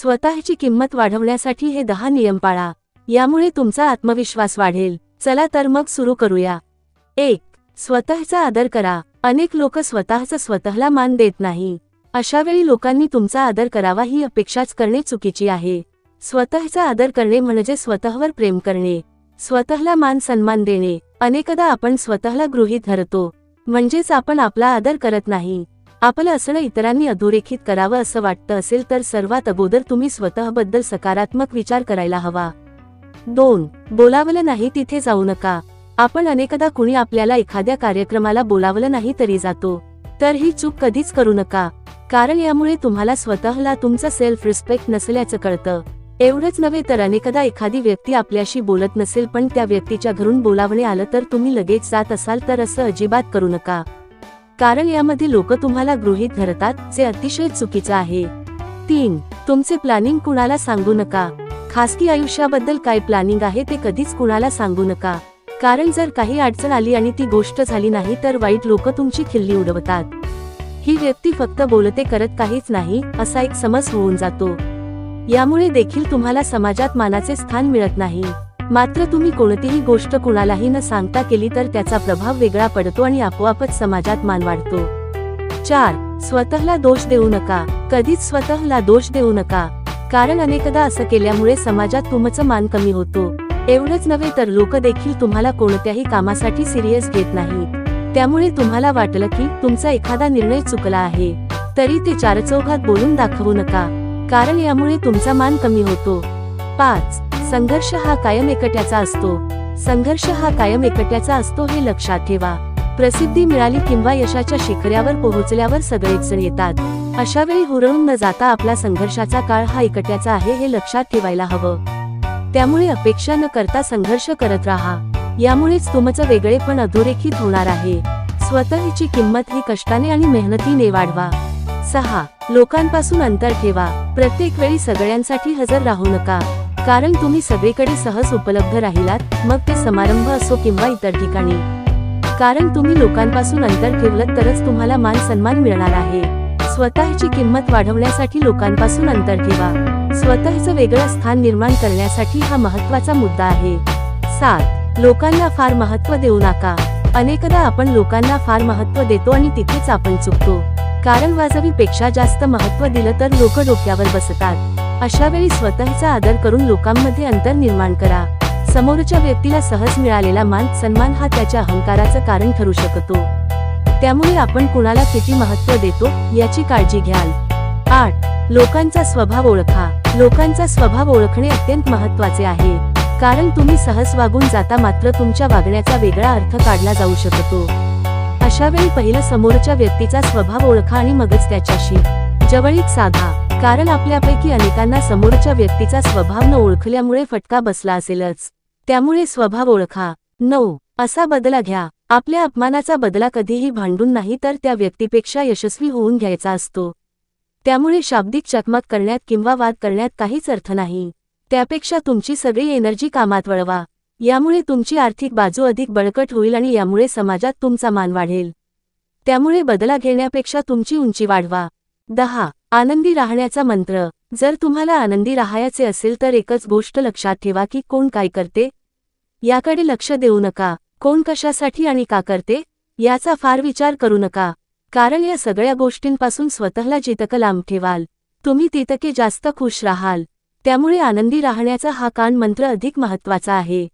स्वतःची किंमत वाढवण्यासाठी हे 10 नियम पाळा, यामुळे तुमचा आत्मविश्वास वाढेल। चला तर मग सुरू करूया। 1. स्वतःचा आदर करा। अनेक लोक स्वतःला मान देत नाही। अशावेळी लोकांनी तुमचा आदर करावा ही अपेक्षाच करणे चुकीची आहे। स्वतःचा आदर करणे म्हणजे स्वतःवर प्रेम करणे, स्वतःला मान सन्मान देणे। अनेकदा आपण स्वतःला गृहीत धरतो, म्हणजेच आपण आपला आदर करत नाही। आपलं असणं इतरांनी अधोरेखित करावं असं वाटतं असेल तर सर्वात अगोदर तुम्ही स्वतःबद्दल सकारात्मक विचार करायला हवा। 2. बोलावलं नाही तिथे जाऊ नका। आपण अनेकदा कुणी आपल्याला एखाद्या कार्यक्रमाला बोलावलं नाही तरी जातो, तर ही चूक कधीच करू नका, कारण यामुळे तुम्हाला स्वतःला तुमचा सेल्फ रिस्पेक्ट नसल्याचं कळतं। एवढंच नव्हे तर अनेकदा एखादी व्यक्ती आपल्याशी बोलत नसेल पण त्या व्यक्तीच्या घरून बोलावणे आलं तर तुम्ही लगेच जात असाल तर असं अजिबात करू नका, कारण यामध्ये लोक तुम्हाला गृहीत धरतात, जे अतिशय चुकीचं आहे। 3. तुमचे प्लॅनिंग कुणाला सांगू नका। खासगी आयुष्याबद्दल काय प्लॅनिंग आहे ते कधीच कुणाला सांगू नका, कारण जर काही अडचण आली आणि ती गोष्ट झाली नाही तर वाईट लोक तुमची खिल्ली उडवतात। ही व्यक्ती फक्त बोलते करत काहीच नाही असा एक समज होऊन जातो। यामुळे देखील तुम्हाला समाजात मानाचे स्थान मिळत नाही। मात्र तुम्ही कोणतीही गोष्ट कुणालाही न सांगता केली तर त्याचा प्रभाव वेगळा पडतो आणि आपोआपच समाजात मान वाढतो। 4. स्वतःला दोष देऊ नका। कधीच स्वतःला दोष देऊ नका, कारण अनेकदा असं केल्यामुळे समाजात तुमचा मान कमी होतो। एवढंच नव्हे तर लोक देखील तुम्हाला कोणत्याही कामासाठी सिरियस घेत नाहीत। त्यामुळे तुम्हाला वाटलं की तुमचा एखादा निर्णय चुकला आहे तरी ते चारचौघात बोलून दाखवू नका, कारण यामुळे तुमचा मान कमी होतो। 5. संघर्ष हा कायम एकट्याचा असतो। संघर्ष हा कायम एकट्याचा असतो हे लक्षात ठेवा। प्रसिद्धी मिळाली किंवा यशाच्या शिखरावर पोहोचल्यावर सगळेच जण येतात, अशावेळी हुरळून न जाता आपला संघर्षाचा काळ हा एकट्याचा आहे हे लक्षात ठेवायला हवं। त्यामुळे अपेक्षा न करता संघर्ष करत राहा, यामुळेच तुमचं वेगळेपण अधोरेखित होणार आहे। स्वतःची किंमत ही कष्टाने आणि मेहनतीने वाढवा। 6. लोकांपासून अंतर ठेवा। प्रत्येक वेळी सगळ्यांसाठी हजर राहू नका, कारण तुम्ही सगळीकडे सहज उपलब्ध राहिलात, मग ते समारंभ असो किंवा इतर ठिकाणी। कारण तुम्ही लोकांपासून अंतर ठेवलं तरच तुम्हाला मान सन्मान मिळणार आहे। स्वतःची किंमत वाढवण्यासाठी लोकांपासून अंतर ठेवा। स्वतःचं वेगळं स्थान निर्माण करण्यासाठी हा महत्त्वाचा मुद्दा आहे। 7. लोकांना फार महत्त्व देऊ नका। अनेकदा आपण लोकांना फार महत्त्व देतो आणि तिथेच आपण चुकतो, कारण वाजवीपेक्षा जास्त महत्त्व दिलं तर लोक डोक्यावर बसतात। अशावेळी स्वतःचा आदर करून लोकांमध्ये अंतर निर्माण करा। समोरच्या व्यक्तीला सहज मिळालेला मान सन्मान हा त्याच्या अहंकाराचं कारण ठरू शकतो, त्यामुळे आपण कुणाला किती महत्त्व देतो याची काळजी घ्याल। 8. लोकांचा स्वभाव ओळखा। लोकांचा स्वभाव ओळखणे अत्यंत महत्त्वाचे आहे, कारण तुम्ही सहज वागून जाता मात्र तुमच्या वागण्याचा वेगळा अर्थ काढला जाऊ शकतो। अशावेळी पहिलं समोरच्या व्यक्तीचा स्वभाव ओळखा आणि मगच त्याच्याशी जवळीक साधा, कारण आपल्यापैकी अनेकांना समोरच्या व्यक्तीचा स्वभाव न ओळखल्यामुळे फटका बसला असेलच। त्यामुळे स्वभाव ओळखा। 9. असा बदला घ्या। आपल्या अपमानाचा बदला कधीही भांडून नाही तर त्या व्यक्तीपेक्षा यशस्वी होऊन घ्यायचा असतो। त्यामुळे शाब्दिक चकमक करण्यात किंवा वाद करण्यात काहीच अर्थ नाही, त्यापेक्षा तुमची सगळी एनर्जी कामात वळवा। यामुळे तुमची आर्थिक बाजू अधिक बळकट होईल आणि यामुळे समाजात तुमचा मान वाढेल। त्यामुळे बदला घेण्यापेक्षा तुमची उंची वाढवा। 10. आनंदी राहण्याचा मंत्र। जर तुम्हाला आनंदी राहायचे असेल तर एकच गोष्ट लक्षात ठेवा की कोण काय करते याकडे लक्ष देऊ नका, कोण कशासाठी आणि का करते याचा फार विचार करू नका, कारण या सगळ्या गोष्टींपासून स्वतःला जितकं लांब ठेवाल तुम्ही तितके जास्त खुश राहाल। त्यामुळे आनंदी राहण्याचा हा कान मंत्र अधिक महत्त्वाचा आहे।